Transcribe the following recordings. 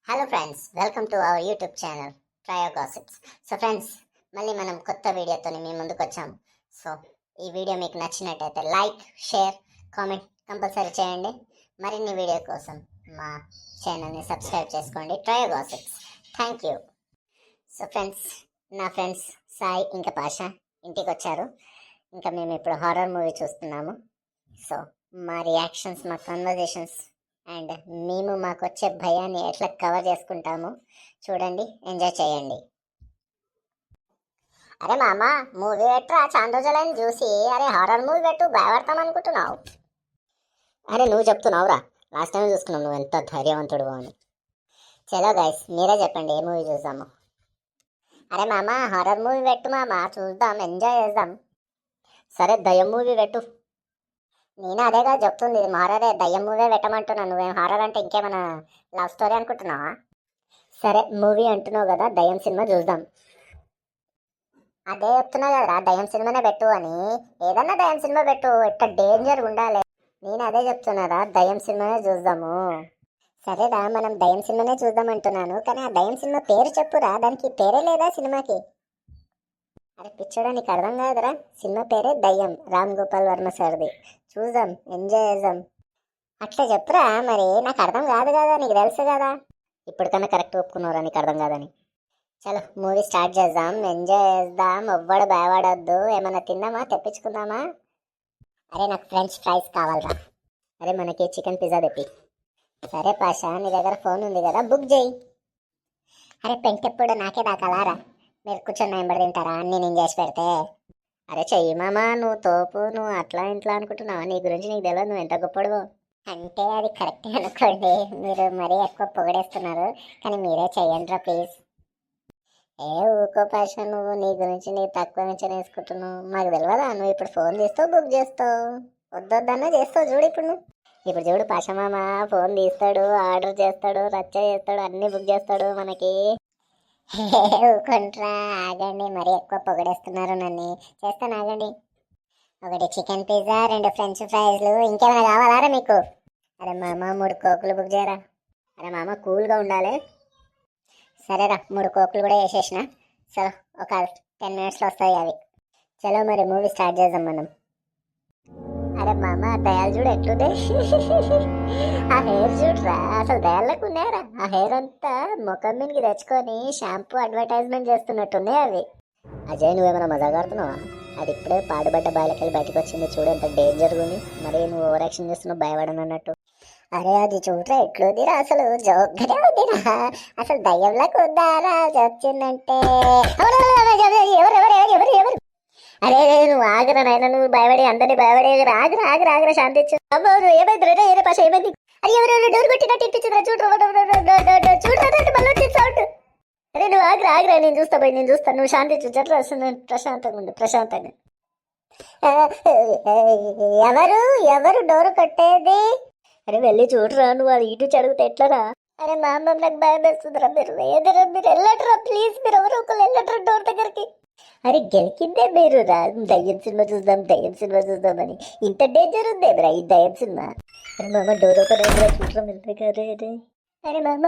Hello friends, welcome to our YouTube channel trio gossips. So friends, మళ్ళీ మనం కొత్త వీడియోతో మీ ముందుకు వచ్చాము. సో ఈ వీడియో మీకు నచ్చినట్టయితే లైక్, షేర్, కామెంట్ కంపల్సరీ చేయండి. మరిన్ని వీడియో కోసం మా ఛానల్ని సబ్స్క్రైబ్ చేసుకోండి, trio gossips. Thank you. So friends, నా ఫ్రెండ్స్ సాయి ఇంకా పాషా ఇంటికి వచ్చారు. ఇంకా మేము ఇప్పుడు హారర్ మూవీ చూస్తున్నాము. సో మా రియాక్షన్స్, మా కన్వర్జేషన్స్ అండ్ మేము మాకు వచ్చే భయాన్ని ఎట్లా కవర్ చేసుకుంటాము చూడండి, ఎంజాయ్ చేయండి. అరే మామ, మూవీ పెట్టరా, చాలా రోజులైన చూసి. అరే హారర్ మూవీ పెట్టు, భయపడతాం అనుకుంటున్నావు. అరే నువ్వు చెప్తున్నావురా, లాస్ట్ టైం చూసుకున్నావు నువ్వు ఎంత ధైర్యవంతుడు అని. చలో గైస్, మీరే చెప్పండి ఏ మూవీ చూసాము. అరే మామ, హారర్ మూవీ పెట్టు మామ, చూద్దాం, ఎంజాయ్ చేద్దాం. సరే దయ్యం మూవీ పెట్టు. నేను అదేగా చెప్తుంది, హారరే, దయ్యం మూవీ పెట్టమంటున్నా. నువ్వేం హారర్ అంటే ఇంకేమైనా లవ్ స్టోరీ అనుకుంటున్నావా? సరే మూవీ అంటున్నావు కదా, దయ్యం సినిమా చూద్దాం. అదే చెప్తున్నా కదరా, దయ్యం సినిమానే పెట్టు అని. ఏదన్నా దయ్యం సినిమా పెట్టు, ఎట్లా డేంజర్ ఉండాలి. నేను అదే చెప్తున్నారా, దయ్యం సినిమానే చూద్దాము. సరేరా, మనం దయ్యం సినిమానే చూద్దాం అంటున్నాను, కానీ ఆ దయ్యం సినిమా పేరు చెప్పురా, దానికి పేరే లేదా సినిమాకి? అరే పిచ్చోడా, నీకు అర్థం కాదురా, సినిమా పేరే దయ్యం, రామ్ గోపాల్ వర్మ సార్ది. చూద్దాం, ఎంజాయ్ చేద్దాం. అట్లా చెప్పురా మరి, నాకు అర్థం కాదు కదా, నీకు తెలుసు కదా. ఇప్పటికన్నా కరెక్ట్ ఒప్పుకున్నారా నీకు అర్థం కాదని. చలో మూవీ స్టార్ట్ చేద్దాం, ఎంజాయ్ చేద్దాం. ఎవ్వడు భయపడొద్దు. ఏమన్నా తిందామా, తెప్పించుకుందామా? అరే నాకు ఫ్రెంచ్ ఫ్రైస్ కావాలరా. అరే మనకి చికెన్ పిజ్జా తెప్పి. సరే పాషా, నీ దగ్గర ఫోన్ ఉంది కదా, బుక్ చేయి. అరే పెంకెప్పుడు నాకే దాకాలారా, మీరు కూర్చొని నెంబర్ తింటారా అన్నీ నేను చేసి పెడితే? అరే చెయ్యి మామా, నువ్వు తోపు, నువ్వు అట్లా ఇంట్లో అనుకుంటున్నావా? నీ గురించి నీకు తెలియదు, నువ్వు ఎంత గొప్పడువో. అంటే అది కరెక్టే అనుకోండి, మీరు మరీ ఎక్కువ పొగడేస్తున్నారు, కానీ మీరే చెయ్యండిరా ప్లీజ్. ఏ ఊకో పాష, నువ్వు నీ గురించి నీ తక్కువ నుంచి వేసుకుంటున్నావు, మాకు తెలియదా? నువ్వు ఇప్పుడు ఫోన్ తీస్తావు, బుక్ చేస్తావు, వద్దొద్దన్నా చేస్తావు. చూడు ఇప్పుడు చూడు పాష మామ, ఫోన్ తీస్తాడు, ఆర్డర్ చేస్తాడు, రచ్చ చేస్తాడు, అన్నీ బుక్ చేస్తాడు మనకి. ఊరుకుంట్రా, ఆగండి, మరీ ఎక్కువ పొగడేస్తున్నారు నన్ను. చేస్తాను ఆగండి. ఒకటి చికెన్ పిజ్జా, 2 ఫ్రెంచ్ ఫ్రైస్లు, ఇంకేమైనా కావాలారా మీకు? అరే మామ 3 కోకులు బుక్ చేయరా. అరే మామ కూల్గా ఉండాలి. సరేరా, 3 కోకులు కూడా వేసేసిన. సరే ఒక 10 మినిట్స్లో వస్తాయి అవి. చలో మరి మూవీ స్టార్ట్ చేద్దాం మనం. అరే మామ, దయాలు చూడు ఎట్లుండే. ఆ హెయిర్ చూడరా, అసలు దయాలకు ఉన్నాయరా. ఆ హెయిర్ అంతా ముఖం మీదకి తెచ్చుకొని షాంపూ అడ్వర్టైజ్మెంట్ చేస్తున్నట్టున్నాయి అవి. అజయ్, నువ్వేమైనా మజాగాడుతున్నావా? అది ఇప్పుడే పాడుబడ్డ బాలకెళ్ళి బయటకు వచ్చింది, చూడు ఎంత డేంజర్గా ఉంది. మరి నువ్వు ఓవర్ యాక్షన్ చేస్తున్నావు, భయపడను అన్నట్టు. అరే అది చూడరా ఎట్లుందిరా, అసలు జోగ్గానే ఉందిరా. అసలు దయ్యంలాగా ఉందారా వచ్చిందంటే. ఎవరు అరే నువ్వు ఆగరా నాయన, నువ్వు భయపడి అందరినీ భయపడే. ఆగరా శాంతి ఇచ్చు. అమ్మో ఏమైంది రే పాష, ఏమైంది? అది ఎవరు డోర్ కొట్టినట్టు ఇప్పించిందిరా, చూడరా మళ్ళీ సౌండ్. అరే నువ్వు ఆగరా, నేను చూస్తా, నువ్వు శాంతి ఇచ్చు. జట్రా ప్రశాంతంగా ఉండు, ప్రశాంతంగా. ఎవరు డోర్ కొట్టేది? అరే వెళ్ళి చూడరా, నువ్వు అది ఇటు చదివితే ఎట్లరా? అరే మా అమ్మ నాకు భయం వేస్తుందిరా, మీరు వెళ్ళట్రా ప్లీజ్, మీరు ఎవరు ఒకరు వెళ్ళట్రా డోర్ దగ్గరికి. అరే గెలికిందే మీరు రా, దయ్యం సినిమా చూద్దామని. ఇంత డేంజర్ ఉందే బ్రా ఈ దయ్యం సినిమా. అరే మామ డోర్ ఓపెన్ అయ్యిందిరా, చూడరా మెల్లగా. అరే మామ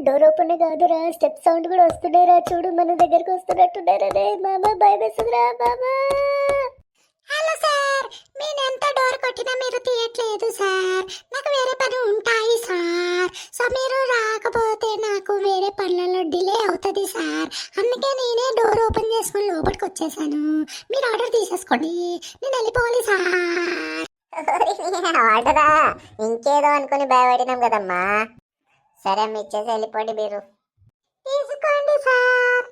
డోర్ ఓపెన్ కాదురా, స్టెప్ సౌండ్ కూడా వస్తున్నాయిరా, చూడు మన దగ్గరకు వస్తున్నట్టున్నారా. రే మామ భయం వేస్తుందిరా మామ. హలో సార్, నేను ఎంత డోర్ కొట్టినా మీరు తీయట్లేదు సార్, నాకు వేరే పని ఉంటాయి సార్. సో మీరు రాకపోతే నాకు వేరే పనులలో డిలే అవుతుంది సార్, అందుకే నేనే డోర్ ఓపెన్ చేసుకుని లోపలికి వచ్చేసాను. మీరు ఆర్డర్ తీసేసుకోండి, నేను వెళ్ళిపోవాలి సార్. ఆర్డరా? ఇంకేదో అనుకుని భయపడినాం కదమ్మా. సరే అమ్మ, ఇచ్చేసి వెళ్ళిపోండి. మీరు తీసుకోండి సార్,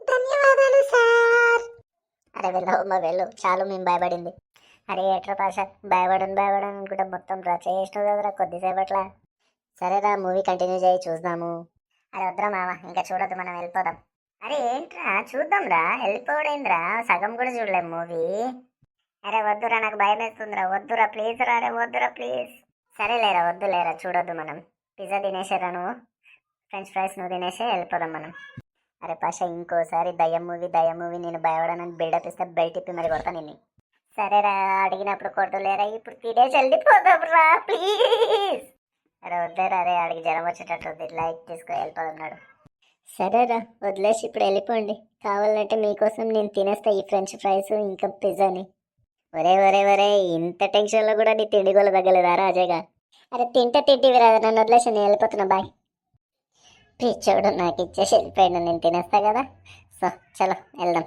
ధన్యవాదాలు సార్. అరే వెళ్ళమ్మా వెళ్ళు, చాలు మేము భయపడింది. అరే ఎట్లా పాష, భయపడను అనుకుంటా మొత్తం రా చేసినావు కదరా కొద్దిసేపట్లా. సరేరా మూవీ కంటిన్యూ చేయి, చూద్దాము. అరే వద్దురా మామ, ఇంకా చూడొద్దు, మనం వెళ్ళిపోదాం. అరే ఏంట్రా, చూద్దాం రా, వెళ్ళిపోవడేంద్రా, సగం కూడా చూడలేము మూవీ. అరే వద్దురా, నాకు భయం వేస్తుందిరా, వద్దురా ప్లీజ్ రా, అరే వద్దురా ప్లీజ్. సరేలేరా, వద్దులేరా, చూడొద్దు మనం. పిజ్జా తినేసారా నువ్వు, ఫ్రెంచ్ ఫ్రైస్ నువ్వు తినేసే, వెళ్ళిపోదాం మనం. అరే పాష, ఇంకోసారి దయ్యం మూవీ నేను భయపడనని బిల్డప్ ఇస్తే బెల్ట్ ఇప్పి మరి కొడతా నిన్ను. సరేరా, అడిగినప్పుడు కొడతలేరా, ఇప్పుడు తినేసి వెళ్ళిపోదాం రా ప్లీజ్. అరే వద్దేరా, అరే ఆడికి జ్వరం వచ్చేటట్టుంది, లైట్ తీసుకు వెళ్ళిపోతున్నాడు. సరేరా వదిలేసి ఇప్పుడు వెళ్ళిపోండి. కావాలంటే మీకోసం నేను తినేస్తా ఈ ఫ్రెంచ్ ఫ్రైస్ ఇంకా పిజ్జాని. ఒరే ఒరే ఒరే, ఇంత టెన్షన్లో కూడా నీ తిండి గోల తగ్గలేదా రాజేగా? అరే తింటే తింటివి రా, నన్ను వదిలేసి నేను వెళ్ళిపోతున్నా, బాయ్. పిచ్చోడు నాకు ఇచ్చేసి వెళ్ళిపోయాడు, నేను తినేస్తా కదా. సో చలో వెళ్దాం.